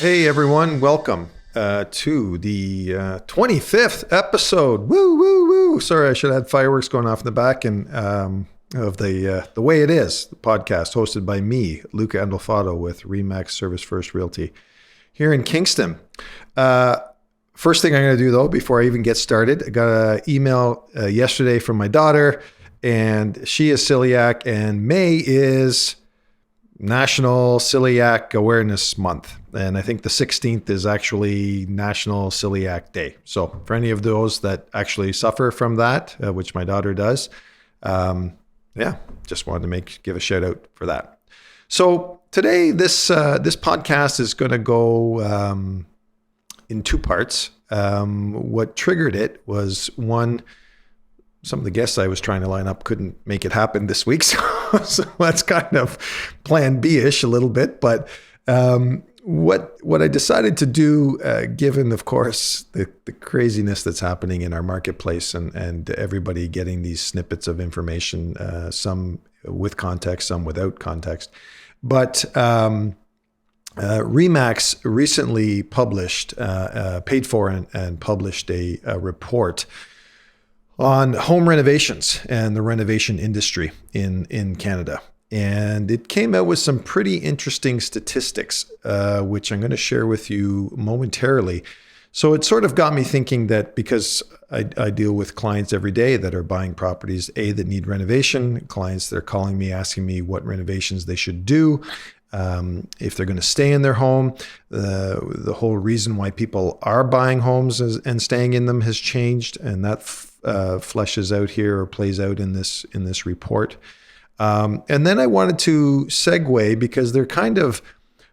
Hey everyone, welcome to the 25th episode. Woo, woo, woo. Sorry, I should have had fireworks going off in the back and of the Way It Is, the podcast hosted by me, Luca Andolfato with Remax Service First Realty here in Kingston. First thing I'm going to do though, before I even get started, I got an email yesterday from my daughter, and she is celiac, and May is National Celiac Awareness Month. And I think the 16th is actually National Celiac Day. So for any of those that actually suffer from that, which my daughter does, just wanted to give a shout out for that. So today, this podcast is going to go in two parts. What triggered it was one, some of the guests I was trying to line up couldn't make it happen this week. So that's kind of plan B-ish a little bit. But what I decided to do, given, of course, the craziness that's happening in our marketplace and everybody getting these snippets of information, some with context, some without context. But Remax recently published, paid for and published a report on home renovations and the renovation industry in Canada. And it came out with some pretty interesting statistics, which I'm going to share with you momentarily. So it sort of got me thinking that, because I deal with clients every day that are buying properties, that need renovation, clients that are calling me, asking me what renovations they should do, if they're going to stay in their home. The whole reason why people are buying homes and staying in them has changed, and that fleshes out here, or plays out in this report. And then I wanted to segue, because they're kind of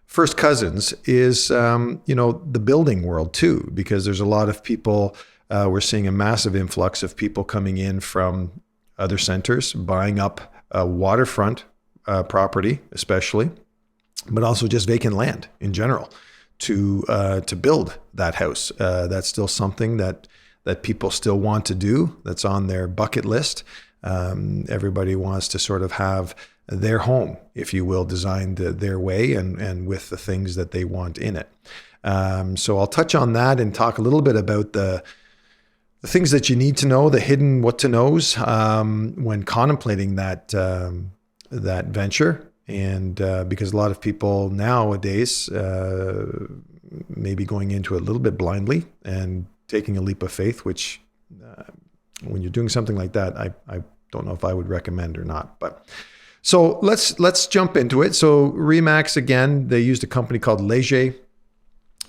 first cousins, is the building world too, because there's a lot of people, we're seeing a massive influx of people coming in from other centers, buying up waterfront property especially, but also just vacant land in general to build that house. That's still something that people still want to do. That's on their bucket list. Everybody wants to sort of have their home, if you will, designed their way and with the things that they want in it. So I'll touch on that and talk a little bit about the things that you need to know, the hidden what to knows when contemplating that venture. And because a lot of people nowadays may be going into it a little bit blindly and taking a leap of faith, which when you're doing something like that, I don't know if I would recommend or not. But so let's jump into it. So Remax, again, they used a company called Leger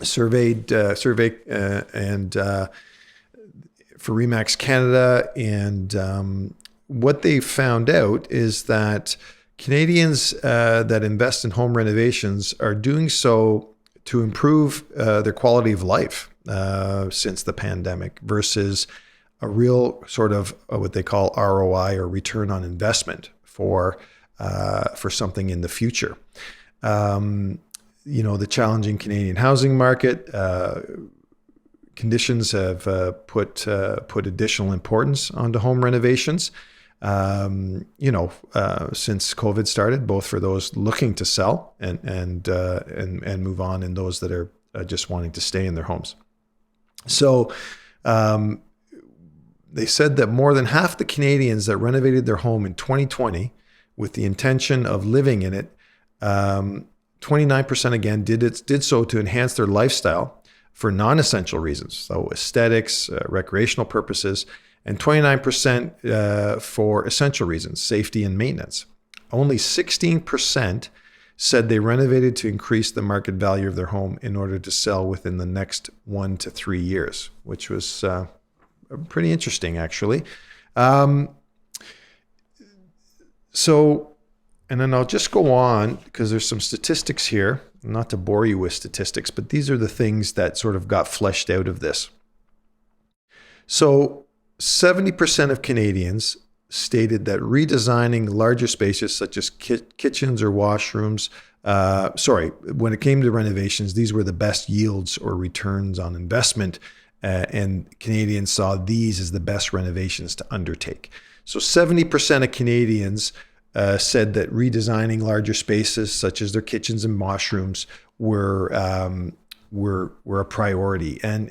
survey and for Remax Canada, and what they found out is that Canadians that invest in home renovations are doing so to improve their quality of life since the pandemic, versus a real sort of what they call ROI, or return on investment for something in the future. The challenging Canadian housing market conditions have put additional importance onto home renovations. Since COVID started, both for those looking to sell and move on, and those that are just wanting to stay in their homes. So they said that more than half the Canadians that renovated their home in 2020 with the intention of living in it, 29% again did so to enhance their lifestyle for non-essential reasons, so aesthetics, recreational purposes, and 29% for essential reasons, safety and maintenance. Only 16% said they renovated to increase the market value of their home in order to sell within the next 1 to 3 years, which was pretty interesting, actually. So, and then I'll just go on, because there's some statistics here, not to bore you with statistics, but these are the things that sort of got fleshed out of this. So 70% of Canadians stated that redesigning larger spaces such as kitchens or washrooms, when it came to renovations, these were the best yields or returns on investment, and Canadians saw these as the best renovations to undertake. So 70% of Canadians said that redesigning larger spaces such as their kitchens and washrooms were were a priority, and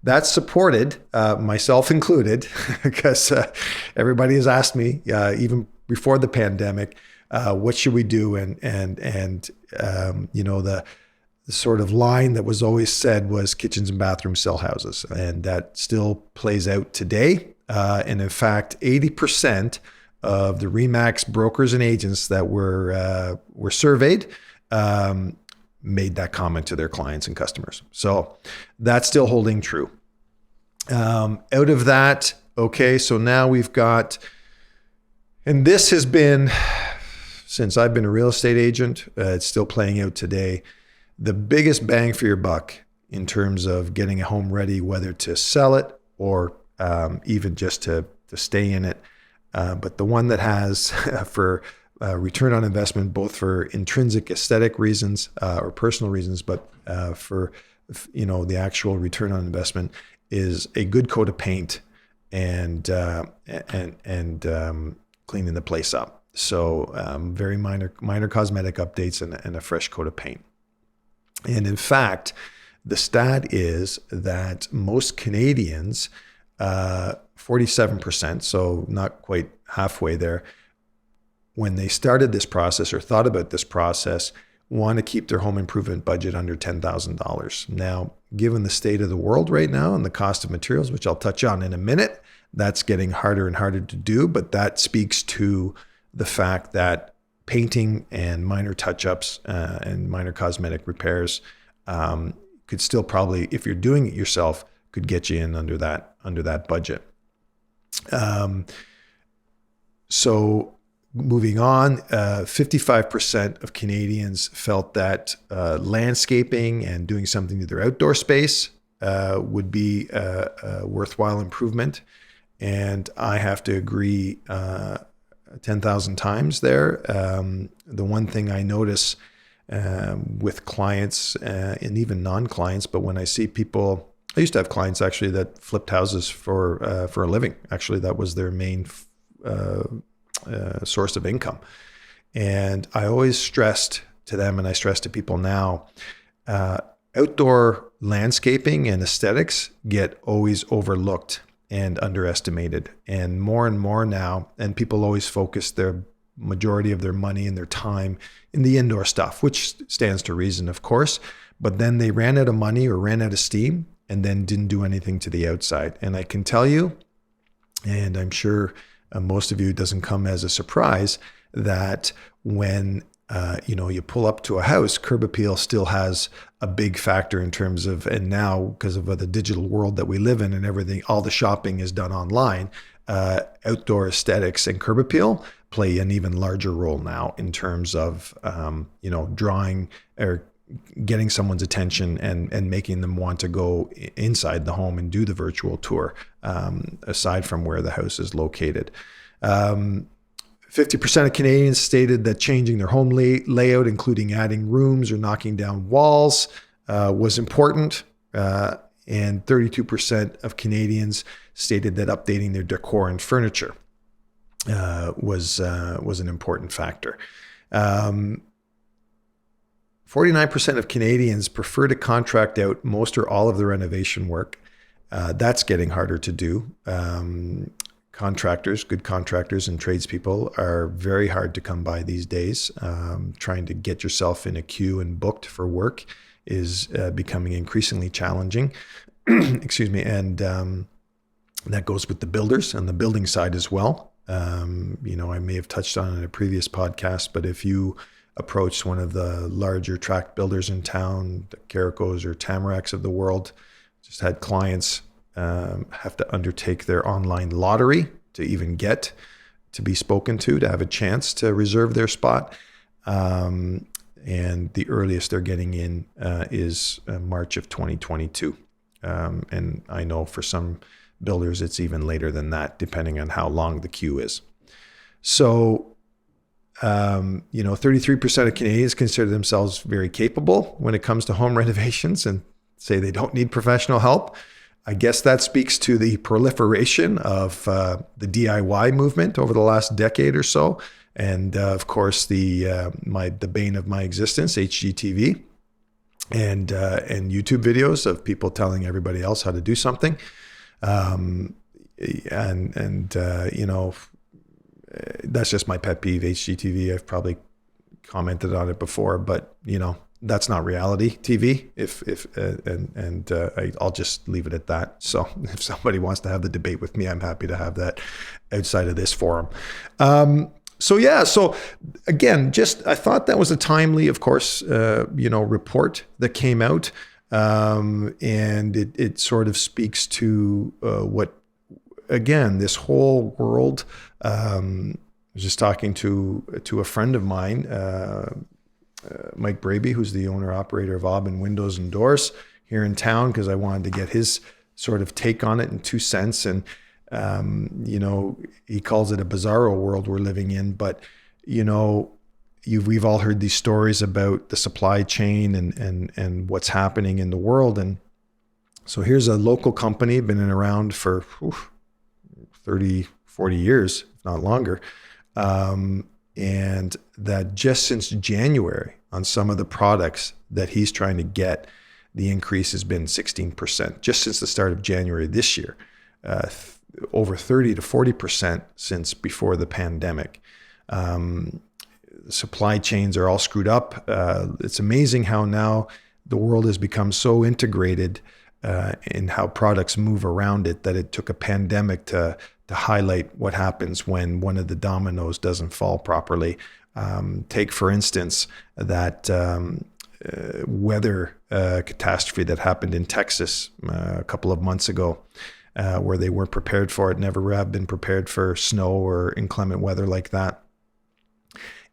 that's supported, myself included, because everybody has asked me even before the pandemic, what should we do, and the sort of line that was always said was kitchens and bathrooms sell houses, and that still plays out today. And in fact, 80% of the Remax brokers and agents that were surveyed made that comment to their clients and customers. So that's still holding true. Out of that, okay, so now we've got, and this has been, since I've been a real estate agent, it's still playing out today. The biggest bang for your buck in terms of getting a home ready, whether to sell it or even just to stay in it. But the one that has for return on investment, both for intrinsic aesthetic reasons or personal reasons, but for the actual return on investment, is a good coat of paint and cleaning the place up. So very minor cosmetic updates and a fresh coat of paint. And in fact, the stat is that most Canadians, 47%, so not quite halfway there, when they started this process or thought about this process, want to keep their home improvement budget under $10,000. Now, given the state of the world right now and the cost of materials, which I'll touch on in a minute, that's getting harder and harder to do, but that speaks to the fact that painting and minor touch-ups and minor cosmetic repairs could still probably, if you're doing it yourself, could get you in under that budget. So moving on, 55% of Canadians felt that landscaping and doing something to their outdoor space would be a worthwhile improvement. And I have to agree 10,000 times there. The one thing I notice with clients and even non-clients, but when I see people, I used to have clients actually that flipped houses for a living. Actually, that was their main source of income. And I always stressed to them, and I stress to people now, outdoor landscaping and aesthetics get always overlooked and underestimated. And more now, and people always focus their majority of their money and their time in the indoor stuff, which stands to reason, of course, but then they ran out of money or ran out of steam and then didn't do anything to the outside. And I can tell you, and I'm sure most of you, it doesn't come as a surprise, that when you pull up to a house, curb appeal still has a big factor in terms of, and now because of the digital world that we live in and everything, all the shopping is done online. Outdoor aesthetics and curb appeal play an even larger role now in terms of, drawing or getting someone's attention and making them want to go inside the home and do the virtual tour, aside from where the house is located. 50% of Canadians stated that changing their home layout, including adding rooms or knocking down walls, was important. And 32% of Canadians stated that updating their decor and furniture was an important factor. 49% of Canadians prefer to contract out most or all of the renovation work. That's getting harder to do. Good contractors and tradespeople are very hard to come by these days. Trying to get yourself in a queue and booked for work is becoming increasingly challenging. Excuse me. And that goes with the builders and the building side as well. I may have touched on it in a previous podcast, but if you approach one of the larger tract builders in town, the Caricos or Tamaracks of the world, just had clients have to undertake their online lottery to even get to be spoken to have a chance to reserve their spot. And the earliest they're getting in is March of 2022. And I know for some builders, it's even later than that, depending on how long the queue is. So, 33% of Canadians consider themselves very capable when it comes to home renovations and say they don't need professional help. I guess that speaks to the proliferation of the DIY movement over the last decade or so. And of course, the bane of my existence, HGTV. and YouTube videos of people telling everybody else how to do something. You know, that's just my pet peeve, HGTV. I've probably commented on it before, but you know, that's not reality TV. I'll just leave it at that. So if somebody wants to have the debate with me, I'm happy to have that outside of this forum. So again, I thought that was a timely, of course, report that came out. And it sort of speaks to what, again, this whole world. I was just talking to a friend of mine, Mike Braby, who's the owner operator of Aubin Windows and Doors here in town, because I wanted to get his sort of take on it in 2 cents. And he calls it a bizarro world we're living in, but we've all heard these stories about the supply chain and what's happening in the world. And so here's a local company, been around for 30, 40 years, if not longer. And that just since January on some of the products that he's trying to get, the increase has been 16%, just since the start of January this year, over 30 to 40% since before the pandemic. Supply chains are all screwed up. It's amazing how now the world has become so integrated in how products move around it, that it took a pandemic to highlight what happens when one of the dominoes doesn't fall properly. Take, for instance, that weather catastrophe that happened in Texas a couple of months ago, where they weren't prepared for it, never have been prepared for snow or inclement weather like that.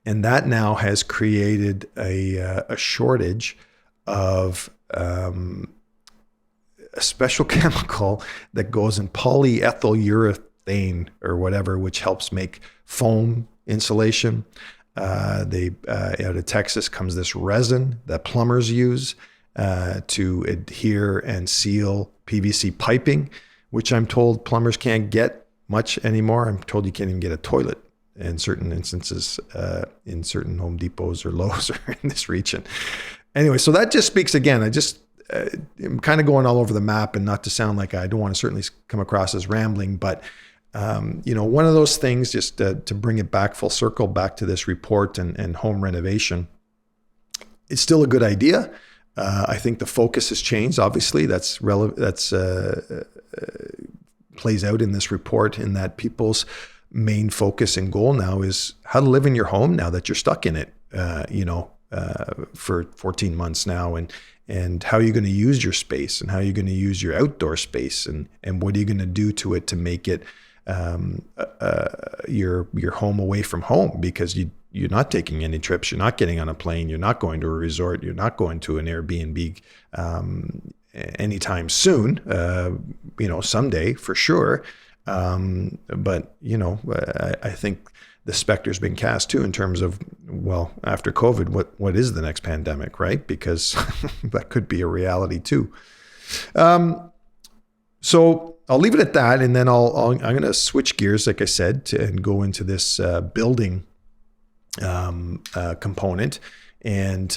And that now has created a shortage of a special chemical that goes in polyethyl urethane or whatever, which helps make foam insulation. Out of Texas comes this resin that plumbers use to adhere and seal PVC piping, which I'm told plumbers can't get much anymore. I'm told you can't even get a toilet in certain instances, in certain Home Depots or Lowe's or in this region. Anyway, so that just speaks again. I'm kind of going all over the map, and not to sound like I don't want to certainly come across as rambling, but one of those things, just to bring it back full circle, back to this report and home renovation, it's still a good idea. I think the focus has changed. Obviously, that's relevant. Plays out in this report, in that people's main focus and goal now is how to live in your home now that you're stuck in it, for 14 months now, and how you're going to use your space, and how you're going to use your outdoor space, and what are you going to do to it to make it your home away from home, because you're not taking any trips, you're not getting on a plane, you're not going to a resort, you're not going to an Airbnb anytime soon, someday for sure. But I think the specter's been cast too, in terms of, well, after COVID, what is the next pandemic, right? Because that could be a reality too. So I'll leave it at that, and then I'm going to switch gears, like I said, and go into this building component. And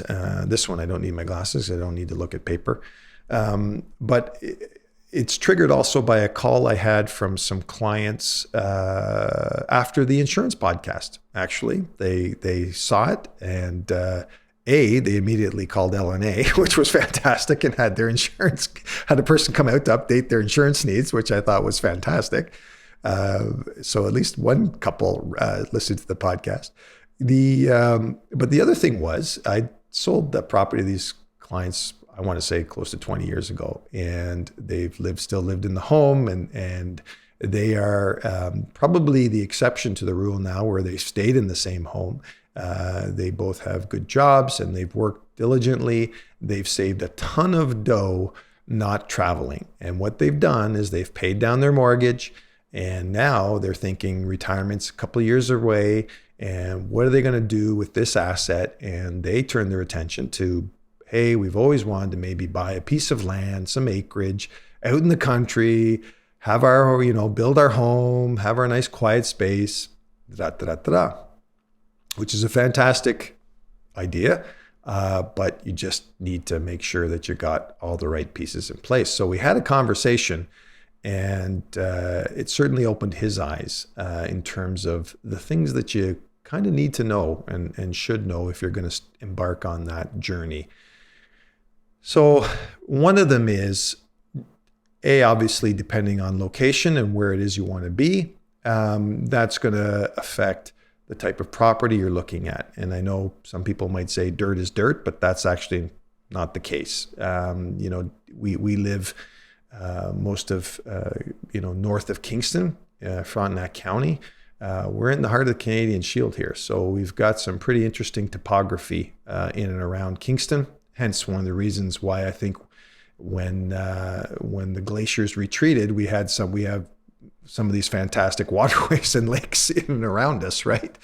this one, I don't need my glasses. I don't need to look at paper. But it's triggered also by a call I had from some clients after the insurance podcast. Actually, they saw it, and they immediately called LNA, which was fantastic, and had a person come out to update their insurance needs, which I thought was fantastic. So at least one couple listened to the podcast. But the other thing was, I sold the property to these clients, I want to say close to 20 years ago, and they've still lived in the home, and they are probably the exception to the rule now, where they stayed in the same home. They both have good jobs, and they've worked diligently. They've saved a ton of dough not traveling. And what they've done is they've paid down their mortgage, and now they're thinking retirement's a couple of years away, and what are they going to do with this asset? And they turn their attention to, hey, we've always wanted to maybe buy a piece of land, some acreage out in the country, have our, build our home, have our nice quiet space, which is a fantastic idea. but you just need to make sure that you got all the right pieces in place. So we had a conversation, and it certainly opened his eyes in terms of the things that you kind of need to know and should know if you're going to embark on that journey. So one of them is, obviously, depending on location and where it is you want to be, that's going to affect the type of property you're looking at. And I know some people might say dirt is dirt, but that's actually not the case. We live most of, north of Kingston, Frontenac County. We're in the heart of the Canadian Shield here. So we've got some pretty interesting topography in and around Kingston. Hence one of the reasons why I think when the glaciers retreated, we have some of these fantastic waterways and lakes in and around us, right?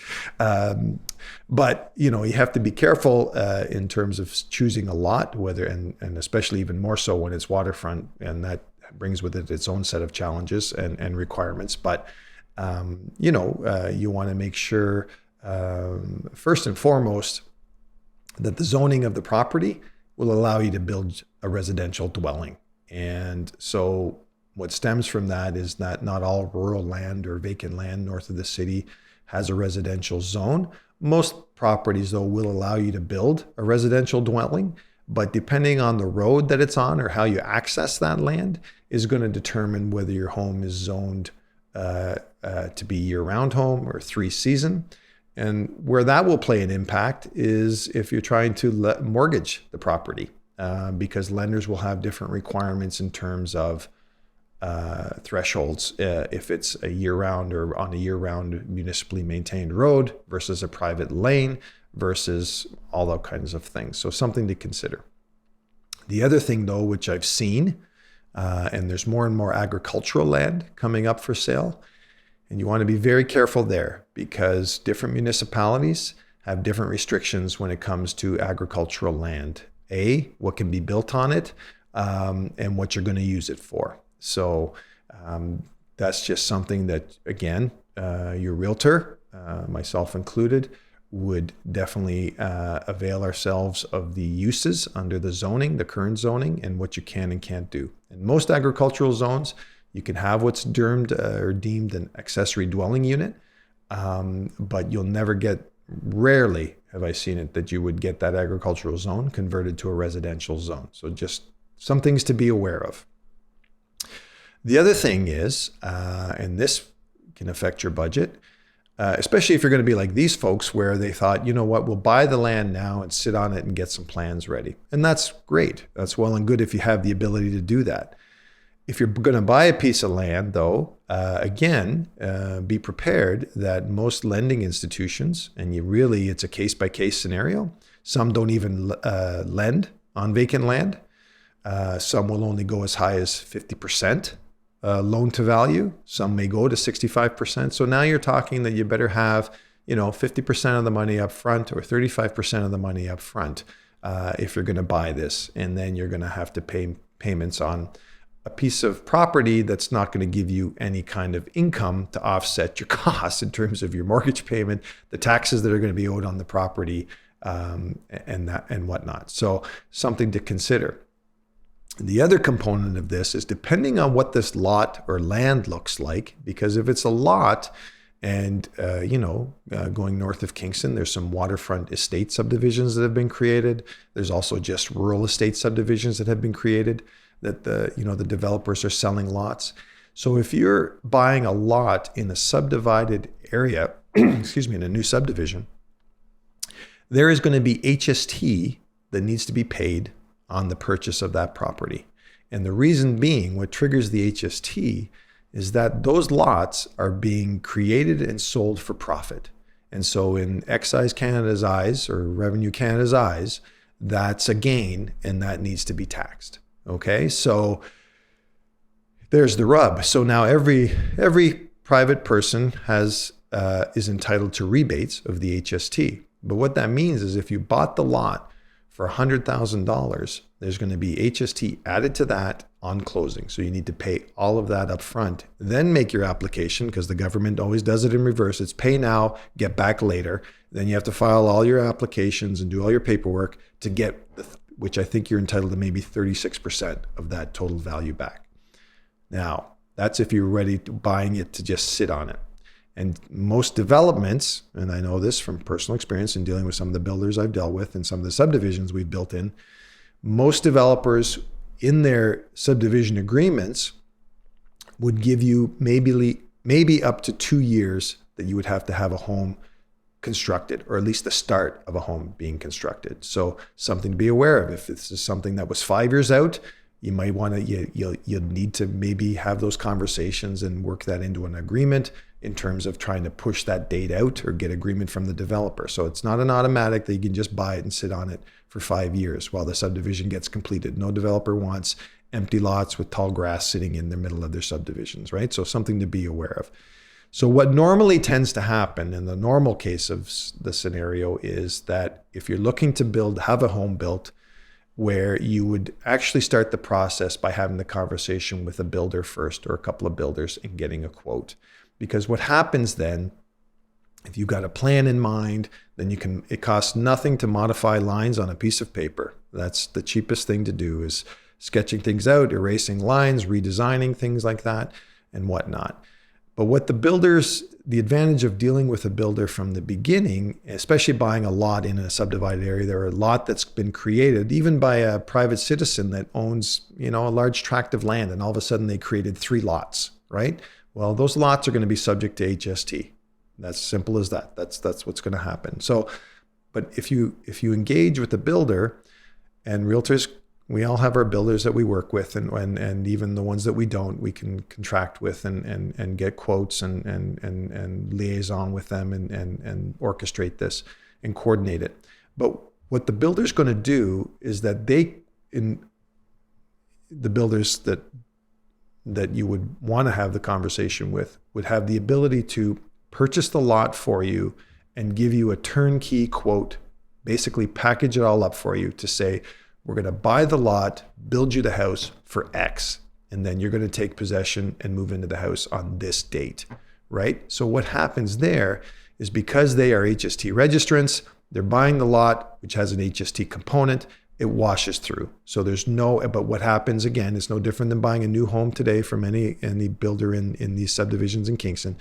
But you have to be careful in terms of choosing a lot, and especially even more so when it's waterfront, and that brings with it its own set of challenges and requirements. But you want to make sure first and foremost that the zoning of the property will allow you to build a residential dwelling. And so what stems from that is that not all rural land or vacant land north of the city has a residential zone. Most properties, though, will allow you to build a residential dwelling, but depending on the road that it's on or how you access that land is going to determine whether your home is zoned to be year-round home or 3-season. And where that will play an impact is if you're trying to mortgage the property, because lenders will have different requirements in terms of thresholds, if it's a year-round or on a year-round municipally maintained road versus a private lane versus all those kinds of things. So something to consider. The other thing, though, which I've seen, and there's more and more agricultural land coming up for sale, and you want to be very careful there because different municipalities have different restrictions when it comes to agricultural land. What can be built on it, and what you're going to use it for. So that's just something that, again, your realtor, myself included, would definitely avail ourselves of the uses under the zoning, the current zoning, and what you can and can't do. In most agricultural zones, you can have what's deemed an accessory dwelling unit, but you'll never get, rarely have I seen it, that you would get that agricultural zone converted to a residential zone. So just some things to be aware of. The other thing is, and this can affect your budget, especially if you're going to be like these folks where they thought, you know what, we'll buy the land now and sit on it and get some plans ready. And that's great. That's well and good if you have the ability to do that. If you're going to buy a piece of land, though, again, be prepared that most lending institutions, and it's a case-by-case scenario. Some don't even lend on vacant land. Some will only go as high as 50% loan to value. Some may go to 65%. So now you're talking that you better have, 50% of the money up front or 35% of the money up front if you're going to buy this. And then you're going to have to pay payments on a piece of property that's not going to give you any kind of income to offset your costs in terms of your mortgage payment, the taxes that are going to be owed on the property, and whatnot. So something to consider. The other component of this is depending on what this lot or land looks like, because if it's a lot and, going north of Kingston, there's some waterfront estate subdivisions that have been created. There's also just rural estate subdivisions that have been created that the developers are selling lots. So if you're buying a lot in a subdivided area, in a new subdivision, there is going to be HST that needs to be paid on the purchase of that property. And the reason being, what triggers the HST is that those lots are being created and sold for profit. And so in Excise Canada's eyes, or Revenue Canada's eyes, that's a gain and that needs to be taxed. Okay, so there's the rub. So now every private person is entitled to rebates of the HST. But what that means is if you bought the lot for $100,000, there's going to be HST added to that on closing. So you need to pay all of that up front, then make your application, because the government always does it in reverse. It's pay now, get back later. Then you have to file all your applications and do all your paperwork to get, which I think you're entitled to maybe 36% of that total value back. Now, that's if you're ready to buying it to just sit on it. And most developments, and I know this from personal experience in dealing with some of the builders I've dealt with and some of the subdivisions we've built in, most developers in their subdivision agreements would give you maybe up to 2 years that you would have to have a home constructed, or at least the start of a home being constructed. So something to be aware of. If this is something that was 5 years out, you might want to, you'll need to maybe have those conversations and work that into an agreement in terms of trying to push that date out or get agreement from the developer. So it's not an automatic that you can just buy it and sit on it for 5 years while the subdivision gets completed. No developer wants empty lots with tall grass sitting in the middle of their subdivisions, right? So something to be aware of. So what normally tends to happen in the normal case of the scenario is that if you're looking to have a home built, where you would actually start the process by having the conversation with a builder first or a couple of builders and getting a quote. Because what happens then, if you've got a plan in mind, then it costs nothing to modify lines on a piece of paper. That's the cheapest thing to do, is sketching things out, erasing lines, redesigning things like that and whatnot. But what the advantage of dealing with a builder from the beginning, especially buying a lot in a subdivided area, a lot that's been created even by a private citizen that owns, a large tract of land, and all of a sudden they created 3 lots, right? Well, those lots are going to be subject to HST. That's simple as that. That's what's going to happen. So, but if you engage with the builder, and realtors, we all have our builders that we work with, and even the ones that we don't, we can contract with and get quotes and liaison with them and orchestrate this and coordinate it. But what the builder's going to do is that the builders that you would want to have the conversation with would have the ability to purchase the lot for you and give you a turnkey quote, basically package it all up for you to say, we're going to buy the lot, build you the house for X, and then you're going to take possession and move into the house on this date, right? So what happens there is, because they are HST registrants, they're buying the lot, which has an HST component, it washes through. So but what happens again, is no different than buying a new home today from any builder in these subdivisions in Kingston,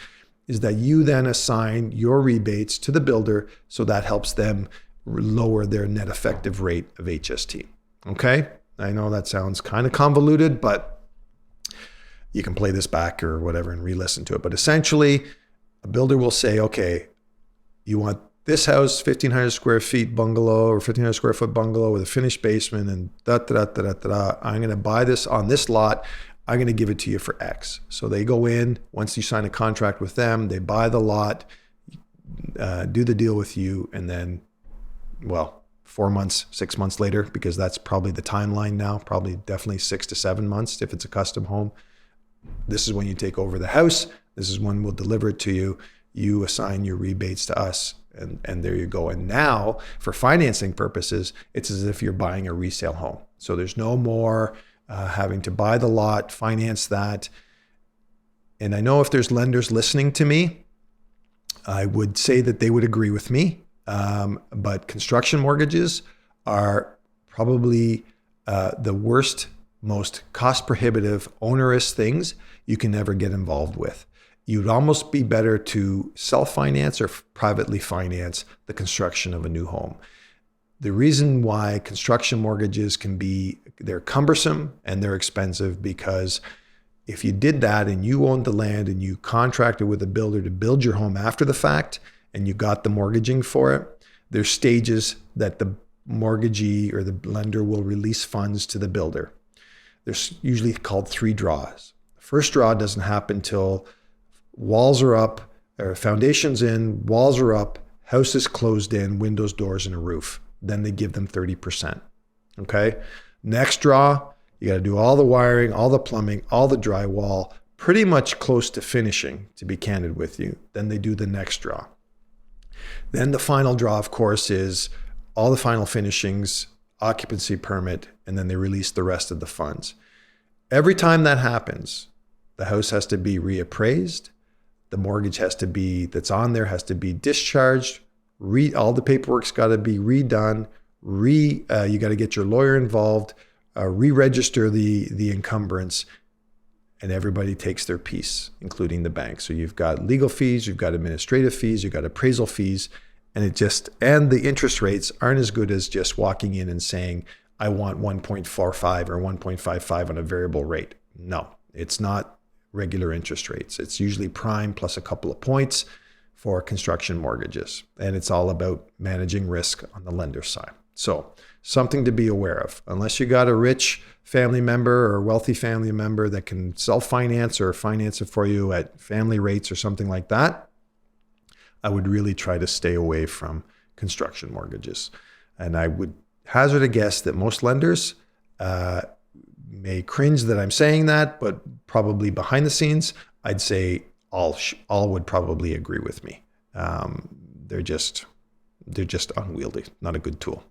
is that you then assign your rebates to the builder, so that helps them lower their net effective rate of HST. Okay? I know that sounds kind of convoluted, but you can play this back or whatever and re-listen to it. But essentially, a builder will say, okay, you want this house, 1,500 square feet bungalow or 1,500 square foot bungalow with a finished basement and I'm going to buy this on this lot. I'm going to give it to you for X. So they go in, once you sign a contract with them, they buy the lot, do the deal with you, and then, 4 months, 6 months later, because that's probably the timeline now, probably definitely 6 to 7 months if it's a custom home. This is when you take over the house. This is when we'll deliver it to you. You assign your rebates to us, and there you go. And now, for financing purposes, it's as if you're buying a resale home. So there's no more having to buy the lot, finance that. And I know if there's lenders listening to me, I would say that they would agree with me. But construction mortgages are probably the worst, most cost prohibitive, onerous things you can ever get involved with. You'd almost be better to self-finance or privately finance the construction of a new home. The reason why construction mortgages they're cumbersome and they're expensive, because if you did that and you owned the land and you contracted with a builder to build your home after the fact, and you got the mortgaging for it, there's stages that the mortgagee or the lender will release funds to the builder. There's usually called 3 draws. The first draw doesn't happen till walls are up, or foundations in, walls are up, house is closed in, windows, doors, and a roof. Then they give them 30%. Okay? Next draw, you got to do all the wiring, all the plumbing, all the drywall, pretty much close to finishing, to be candid with you. Then they do the next draw. Then the final draw, of course, is all the final finishings, occupancy permit, and then they release the rest of the funds. Every time that happens, the house has to be reappraised. The mortgage that's on there has to be discharged, All the paperwork's got to be redone. You got to get your lawyer involved, re-register the encumbrance, and everybody takes their piece, including the bank. So you've got legal fees, you've got administrative fees, you've got appraisal fees, and the interest rates aren't as good as just walking in and saying, I want 1.45 or 1.55 on a variable rate. No, it's not regular interest rates. It's usually prime plus a couple of points for construction mortgages. And it's all about managing risk on the lender side. So something to be aware of. Unless you got a rich family member or wealthy family member that can self-finance or finance it for you at family rates or something like that, I would really try to stay away from construction mortgages. And I would hazard a guess that most lenders may cringe that I'm saying that, but probably behind the scenes, I'd say all would probably agree with me. They're just unwieldy, not a good tool.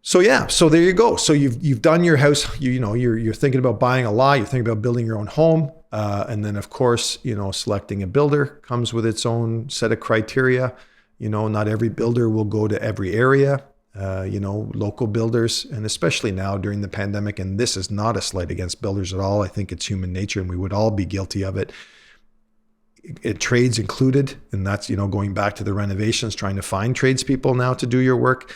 So yeah, so there you go. So you've done your house. You're thinking about buying a lot. You're thinking about building your own home, and then of course, selecting a builder comes with its own set of criteria. Not every builder will go to every area. Local builders, and especially now during the pandemic. And this is not a slight against builders at all. I think it's human nature, and we would all be guilty of it. Trades included, and that's going back to the renovations, trying to find tradespeople now to do your work.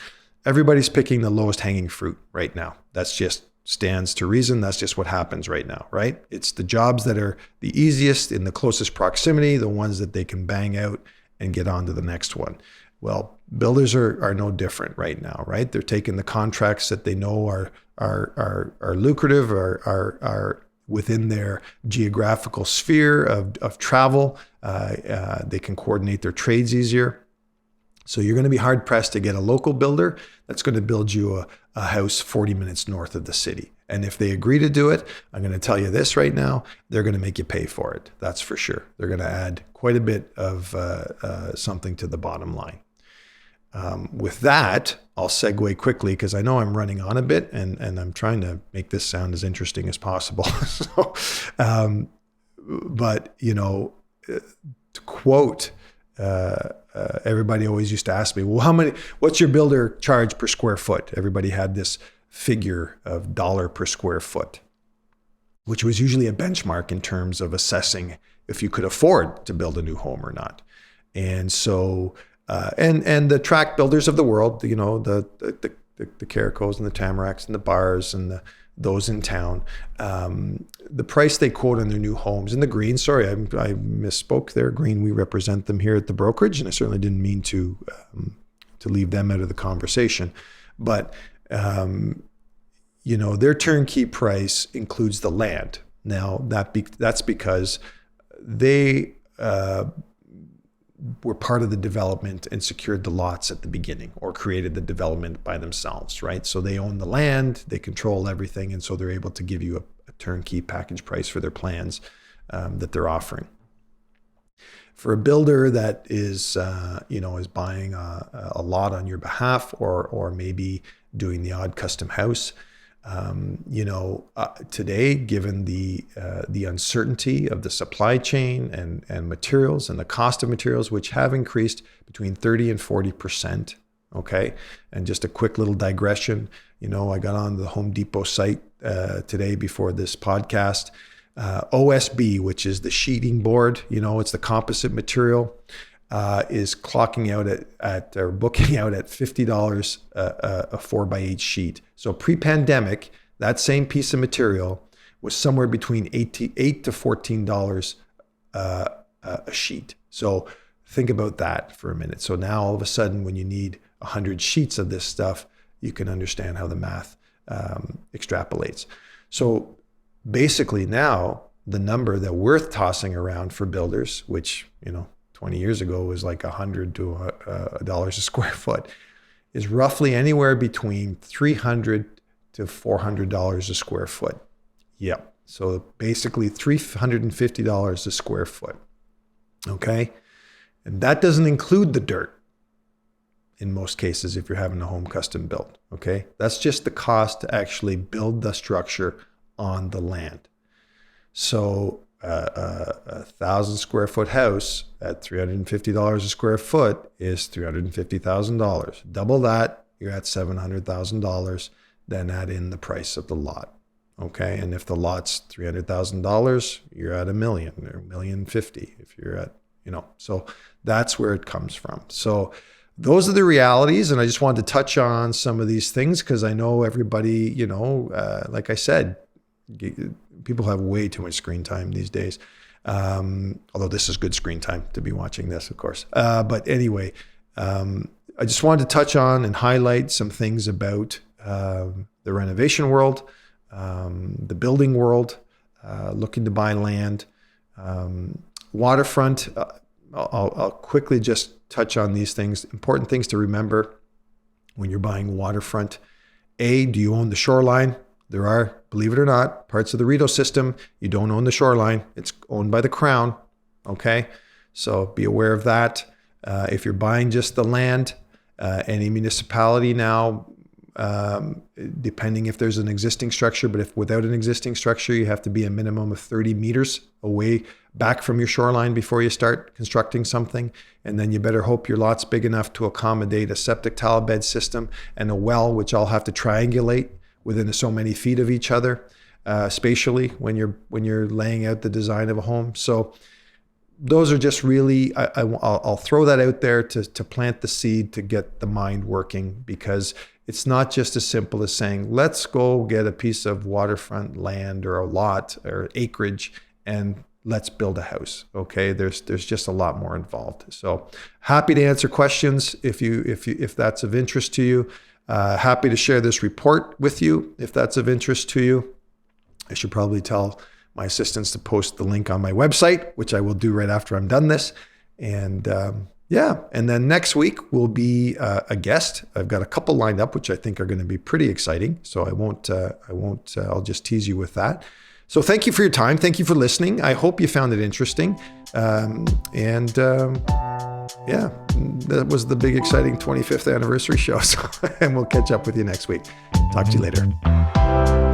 Everybody's picking the lowest hanging fruit right now. That's just stands to reason. That's just what happens right now, right? It's the jobs that are the easiest in the closest proximity, the ones that they can bang out and get on to the next one. Well, builders are no different right now, right? They're taking the contracts that they know are lucrative, are within their geographical sphere of travel. They can coordinate their trades easier. So you're going to be hard pressed to get a local builder that's going to build you a house 40 minutes north of the city. And if they agree to do it, I'm going to tell you this right now, they're going to make you pay for it. That's for sure. They're going to add quite a bit of something to the bottom line. With that, I'll segue quickly because I know I'm running on a bit and I'm trying to make this sound as interesting as possible. But to quote, everybody always used to ask me, well, what's your builder charge per square foot? Everybody had this figure of dollar per square foot, which was usually a benchmark in terms of assessing if you could afford to build a new home or not. And so, and the tract builders of the world, the Caricos and the Tamaracks and the Bars and those in town, the price they quote on their new homes in the green. Sorry, I misspoke there. Green, we represent them here at the brokerage, and I certainly didn't mean to leave them out of the conversation. But their turnkey price includes the land. Now that's because they were part of the development and secured the lots at the beginning or created the development by themselves, right? So they own the land, they control everything, and so they're able to give you a turnkey package price for their plans that they're offering. For a builder that is buying a lot on your behalf or maybe doing the odd custom house, today, given the uncertainty of the supply chain and materials and the cost of materials, which have increased between 30 and 40%. Okay. And just a quick little digression. I got on the Home Depot site today before this podcast. OSB, which is the sheeting board, it's the composite material, is clocking out or booking out at $50 a 4x8 sheet. So pre-pandemic, that same piece of material was somewhere between $8 to $14 a sheet. So think about that for a minute. So now all of a sudden, when you need 100 sheets of this stuff, you can understand how the math extrapolates. So basically now the number that we're tossing around for builders, which 20 years ago was like $100 to $1 a square foot, is roughly anywhere between $300 to $400 a square foot. Yep. So basically $350 a square foot. Okay. And that doesn't include the dirt in most cases if you're having a home custom built. Okay. That's just the cost to actually build the structure on the land. So a 1,000 square foot house at $350 a square foot is $350,000. Double that, you're at $700,000. Then add in the price of the lot. Okay, and if the lot's $300,000, you're at $1 million or $1,050,000. If you're at, so that's where it comes from. So those are the realities, and I just wanted to touch on some of these things because I know everybody, like I said, people have way too much screen time these days. Although this is good screen time to be watching this, of course. But anyway, I just wanted to touch on and highlight some things about the renovation world, the building world, looking to buy land, waterfront. I'll quickly just touch on these things. Important things to remember when you're buying waterfront. A, do you own the shoreline? There are, believe it or not, parts of the Rito system, you don't own the shoreline. It's owned by the Crown. Okay, so be aware of that. If you're buying just the land, any municipality now, depending if there's an existing structure, but if without an existing structure, you have to be a minimum of 30 meters away back from your shoreline before you start constructing something. And then you better hope your lot's big enough to accommodate a septic tile bed system and a well, which all have to triangulate within so many feet of each other spatially when you're laying out the design of a home. So those are just really, I'll throw that out there to plant the seed to get the mind working, because it's not just as simple as saying, let's go get a piece of waterfront land or a lot or acreage and let's build a house. Okay, there's just a lot more involved. So happy to answer questions if that's of interest to you. Happy to share this report with you if that's of interest to you. I should probably tell my assistants to post the link on my website, which I will do right after I'm done this. And and then next week will be a guest. I've got a couple lined up, which I think are going to be pretty exciting. So I'll just tease you with that. So thank you for your time. Thank you for listening. I hope you found it interesting. That was the big, exciting 25th anniversary show. So, and we'll catch up with you next week. Talk to you later.